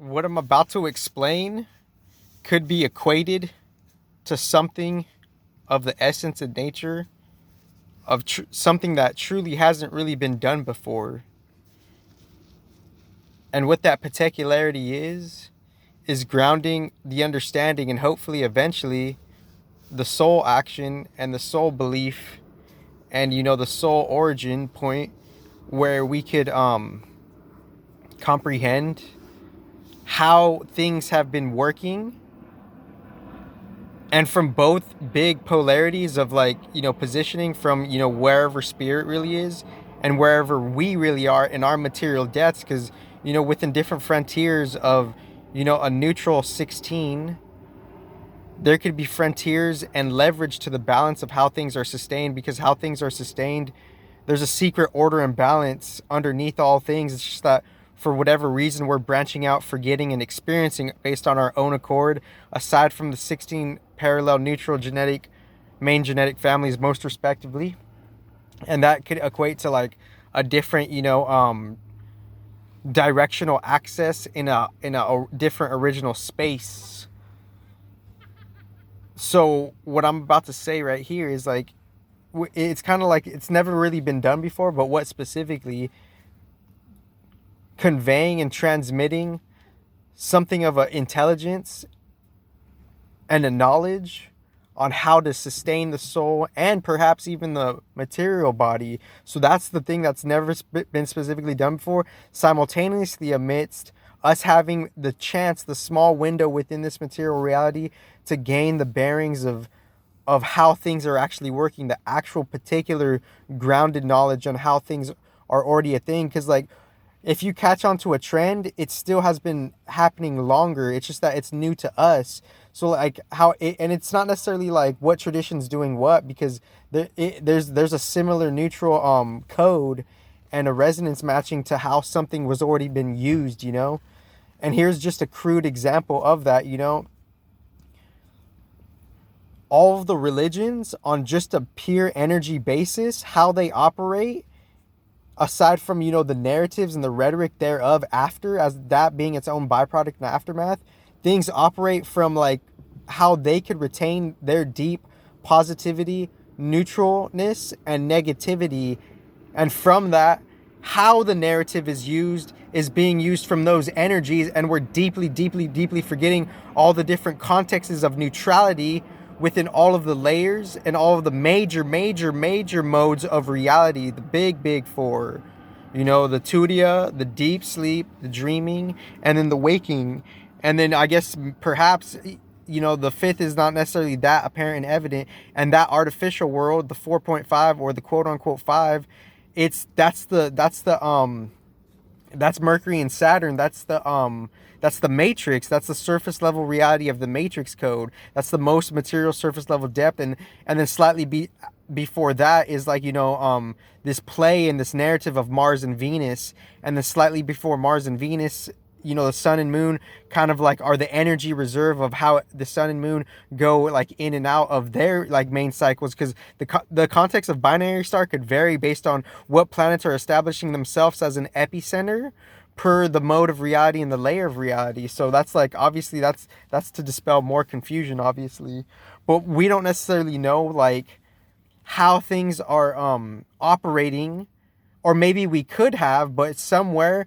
what I'm about to explain could be equated to something of the essence and nature of something that truly hasn't really been done before. And what that particularity is grounding the understanding and hopefully eventually the soul action and the soul belief and the soul origin point where we could comprehend how things have been working, and from both big polarities of positioning from wherever spirit really is and wherever we really are in our material deaths, because within different frontiers of a neutral 16, there could be frontiers and leverage to the balance of how things are sustained, because how things are sustained, there's a secret order and balance underneath all things. It's just that for whatever reason we're branching out, forgetting and experiencing based on our own accord, aside from the 16 parallel neutral genetic main genetic families most respectively. And that could equate to like a different directional access in a different original space. So what I'm about to say right here is like, it's kind of like it's never really been done before, but what specifically conveying and transmitting something of an intelligence and a knowledge on how to sustain the soul and perhaps even the material body. So that's the thing that's never been specifically done before, simultaneously amidst us having the chance, the small window within this material reality to gain the bearings of how things are actually working, the actual particular grounded knowledge on how things are already a thing. Because like, if you catch on to a trend, it still has been happening longer. It's just that it's new to us. So like and it's not necessarily like what tradition's doing what, because there's a similar neutral code and a resonance matching to how something was already been used, And here's just a crude example of that, All of the religions on just a pure energy basis, how they operate, aside from the narratives and the rhetoric thereof after, as that being its own byproduct and aftermath, things operate from like how they could retain their deep positivity, neutralness, and negativity. And from that, how the narrative is being used from those energies, and we're deeply, deeply, deeply forgetting all the different contexts of neutrality within all of the layers and all of the major, major, major modes of reality, the big four, the tudia, the deep sleep, the dreaming, and then the waking. And then I guess perhaps, the fifth is not necessarily that apparent and evident, and that artificial world, the 4.5 or the quote unquote 5, that's Mercury and Saturn. That's the matrix. That's the surface level reality of the matrix code. That's the most material surface level depth. And then slightly before that is like, this play and this narrative of Mars and Venus. And then slightly before Mars and Venus, the sun and moon kind of like are the energy reserve of how the sun and moon go like in and out of their like main cycles, because the context of binary star could vary based on what planets are establishing themselves as an epicenter per the mode of reality and the layer of reality. So that's like, obviously that's to dispel more confusion, obviously, but we don't necessarily know like how things are operating, or maybe we could have, but somewhere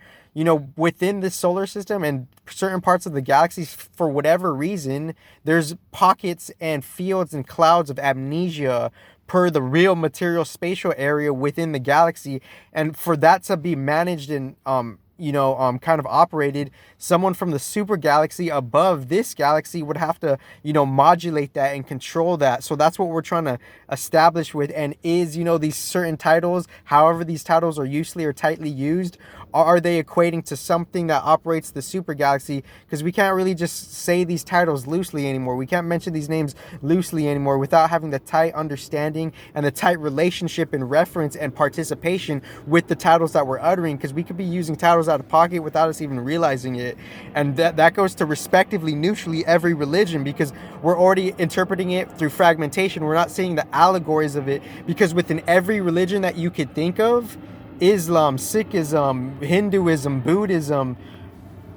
within the solar system and certain parts of the galaxies, for whatever reason, there's pockets and fields and clouds of amnesia per the real material spatial area within the galaxy. And for that to be managed and kind of operated, someone from the super galaxy above this galaxy would have to, modulate that and control that. So that's what we're trying to establish with, and is, these certain titles, however these titles are loosely or tightly used, are they equating to something that operates the super galaxy? Because we can't really just say these titles loosely anymore. We can't mention these names loosely anymore without having the tight understanding and the tight relationship and reference and participation with the titles that we're uttering, because we could be using titles out of pocket without us even realizing it. And that goes to respectively neutrally every religion, because we're already interpreting it through fragmentation. We're not seeing the allegories of it, because within every religion that you could think of, Islam, Sikhism, Hinduism, Buddhism,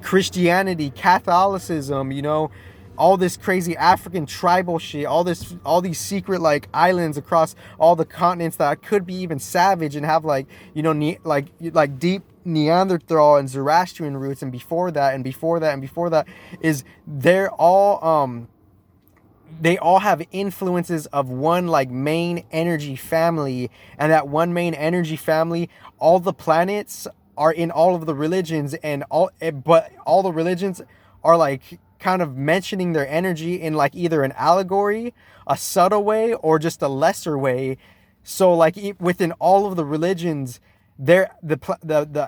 Christianity, Catholicism, you know, all this crazy African tribal shit, all these secret like islands across all the continents that could be even savage and have like, you know, like deep Neanderthal and Zoroastrian roots, and before that and before that and before that, is they all have influences of one like main energy family, and that one main energy family, all the planets are in all of the religions, and but all the religions are like kind of mentioning their energy in like either an allegory, a subtle way, or just a lesser way. So like within all of the religions, the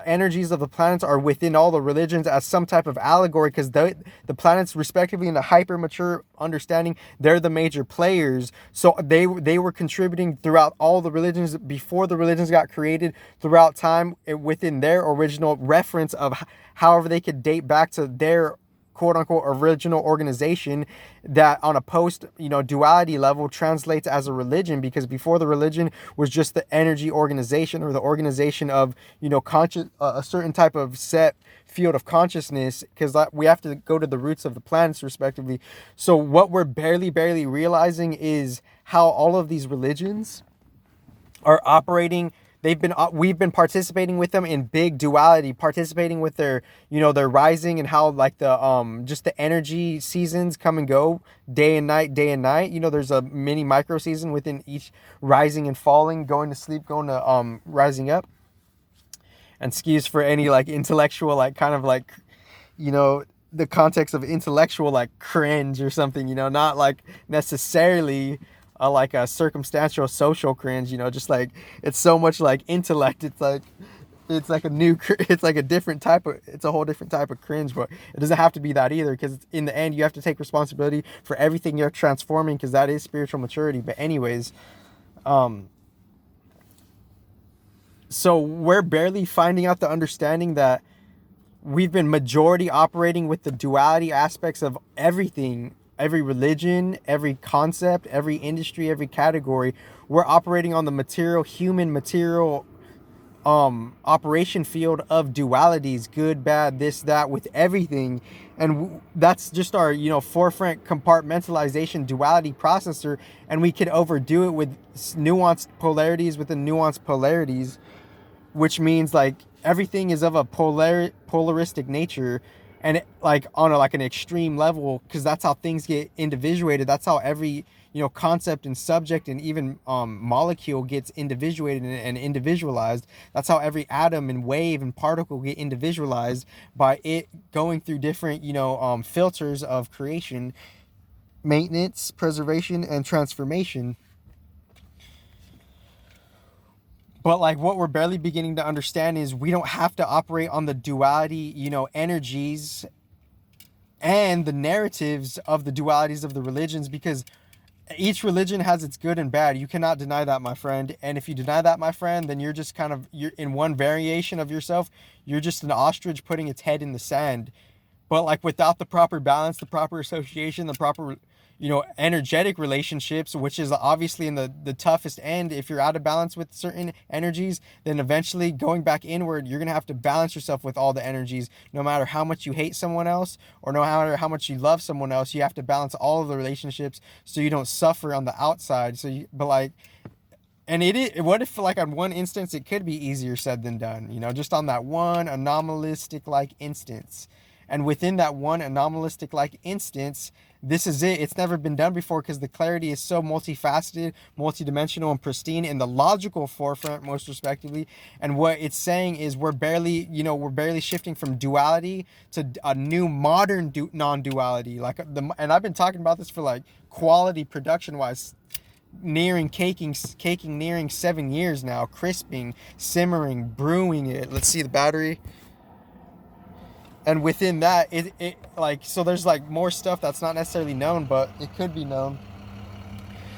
energies of the planets are within all the religions as some type of allegory, because the planets respectively in the hyper mature understanding, they're the major players. So they were contributing throughout all the religions before the religions got created, throughout time, within their original reference of however they could date back to their quote unquote original organization, that on a post, you know, duality level translates as a religion, because before the religion was just the energy organization, or the organization of, you know, conscious, a certain type of set field of consciousness, because we have to go to the roots of the planets respectively. So what we're barely realizing is how all of these religions are operating. We've been participating with them in big duality, participating with their, you know, their rising, and how like the just the energy seasons come and go, day and night, day and night. You know, there's a mini micro season within each rising and falling, going to sleep, going to rising up. And excuse for any like intellectual, like kind of like, you know, the context of intellectual like cringe or something, you know, not like necessarily like a circumstantial social cringe, you know, just like it's so much like intellect. It's like it's like a different type of, it's a whole different type of cringe. But it doesn't have to be that either, because in the end you have to take responsibility for everything you're transforming, because that is spiritual maturity. But anyways, so we're barely finding out the understanding that we've been majority operating with the duality aspects of everything. Every religion, every concept, every industry, every category, we're operating on the human material operation field of dualities, good, bad, this, that, with everything. And that's just our, you know, forefront compartmentalization duality processor, and we could overdo it with nuanced polarities within nuanced polarities, which means like everything is of a polaristic nature. And like on like an extreme level, because that's how things get individuated. That's how every, you know, concept and subject and even molecule gets individuated and individualized. That's how every atom and wave and particle get individualized, by it going through different, you know, filters of creation, maintenance, preservation, and transformation. But like what we're barely beginning to understand is we don't have to operate on the duality, you know, energies and the narratives of the dualities of the religions, because each religion has its good and bad. You cannot deny that, my friend. And if you deny that, my friend, then you're just you're in one variation of yourself. You're just an ostrich putting its head in the sand. But like without the proper balance, the proper association, the proper, you know, energetic relationships, which is obviously in the toughest end. If you're out of balance with certain energies, then eventually going back inward, you're going to have to balance yourself with all the energies. No matter how much you hate someone else, or no matter how much you love someone else, you have to balance all of the relationships so you don't suffer on the outside. But like, and what if like on one instance, it could be easier said than done, you know, just on that one anomalistic like instance. And within that one anomalistic like instance, this is it. It's never been done before, because the clarity is so multifaceted, multidimensional, and pristine in the logical forefront, most respectively. And what it's saying is we're barely shifting from duality to a new modern non-duality. And I've been talking about this for like quality production wise, caking nearing 7 years now, crisping, simmering, brewing it. Let's see the battery. And within that, it like, so there's like more stuff that's not necessarily known, but it could be known.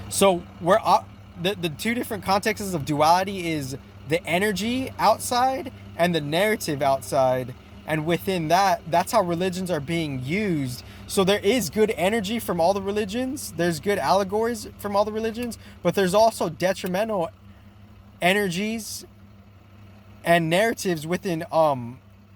So we're the two different contexts of duality is the energy outside and the narrative outside. And within that, that's how religions are being used. So there is good energy from all the religions. There's good allegories from all the religions, but there's also detrimental energies and narratives within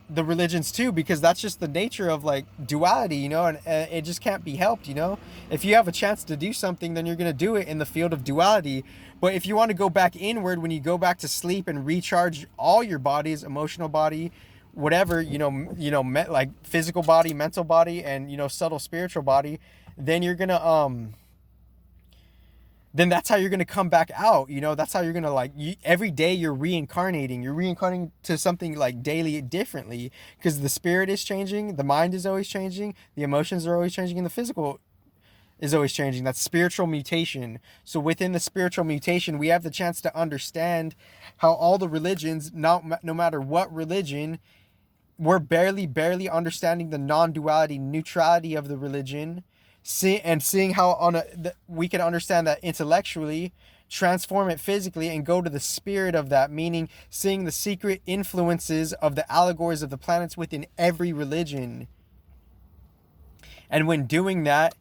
the religions too, because that's just the nature of like duality, you know, and it just can't be helped, you know. If you have a chance to do something, then you're going to do it in the field of duality. But if you want to go back inward when you go back to sleep and recharge all your bodies, emotional body, whatever, like physical body, mental body, and subtle spiritual body, then you're going to then that's how you're going to come back out. That's how you're going to every day you're reincarnating to something like daily differently, because the spirit is changing, the mind is always changing, the emotions are always changing, and the physical is always changing. That's spiritual mutation. So within the spiritual mutation, we have the chance to understand how all the religions, no matter what religion, we're barely understanding the non-duality, neutrality of the religion, seeing how we can understand that intellectually, transform it physically, and go to the spirit of that, meaning seeing the secret influences of the allegories of the planets within every religion. And when doing that,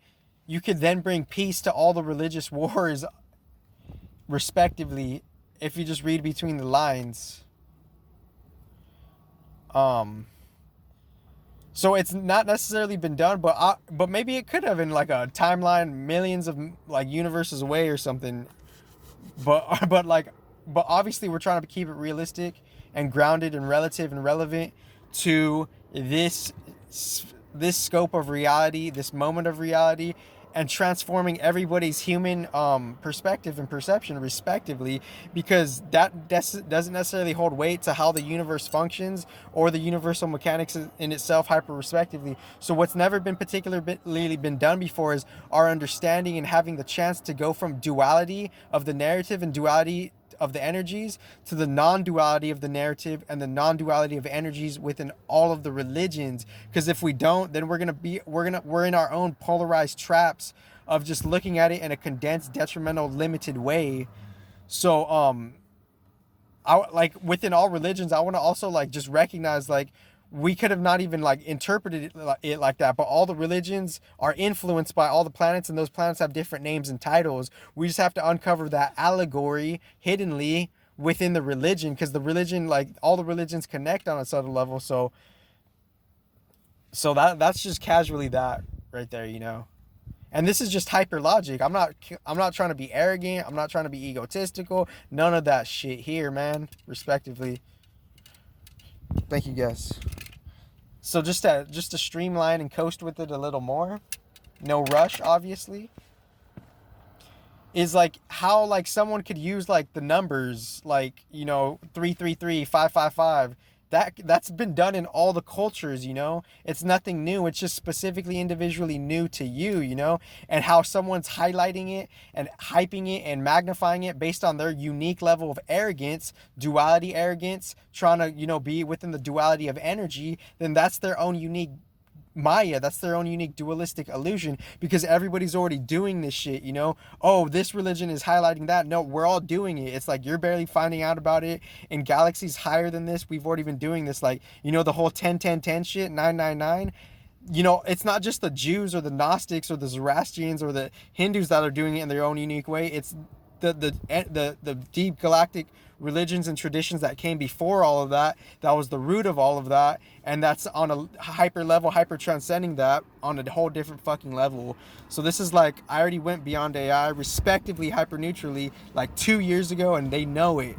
you could then bring peace to all the religious wars, respectively, if you just read between the lines. So it's not necessarily been done, but maybe it could have in like a timeline millions of like universes away or something. But obviously we're trying to keep it realistic and grounded and relative and relevant to this scope of reality, this moment of reality, and transforming everybody's human perspective and perception respectively, because that doesn't necessarily hold weight to how the universe functions or the universal mechanics in itself hyper respectively. So what's never been particularly been done before is our understanding and having the chance to go from duality of the narrative and duality of the energies to the non-duality of the narrative and the non-duality of energies within all of the religions. Because if we don't, then we're in our own polarized traps of just looking at it in a condensed, detrimental, limited way. So within all religions, I want to also just recognize we could have not even interpreted it like that, but all the religions are influenced by all the planets, and those planets have different names and titles. We just have to uncover that allegory hiddenly within the religion, because the religion, all the religions connect on a subtle level. So that's just casually that right there, And this is just hyper logic. I'm not trying to be arrogant. I'm not trying to be egotistical. None of that shit here, man. Respectively. Thank you, guys. So just to streamline and coast with it a little more, no rush, obviously, is how someone could use the numbers 333, 555. That's been done in all the cultures, It's nothing new. It's just specifically individually new to you, And how someone's highlighting it and hyping it and magnifying it based on their unique level of arrogance, duality arrogance, trying to, be within the duality of energy, then that's their own unique Maya. That's their own unique dualistic illusion, because everybody's already doing this shit, Oh, this religion is highlighting that. No, we're all doing it. It's you're barely finding out about it. In galaxies higher than this, we've already been doing this. The whole 10-10-10 shit, 999. It's not just the Jews or the Gnostics or the Zoroastrians or the Hindus that are doing it in their own unique way. It's the deep galactic religions and traditions that came before all of that was the root of all of that, and that's on a hyper level, hyper transcending that on a whole different fucking level. So this is I already went beyond AI respectively hyper neutrally 2 years ago, and they know it.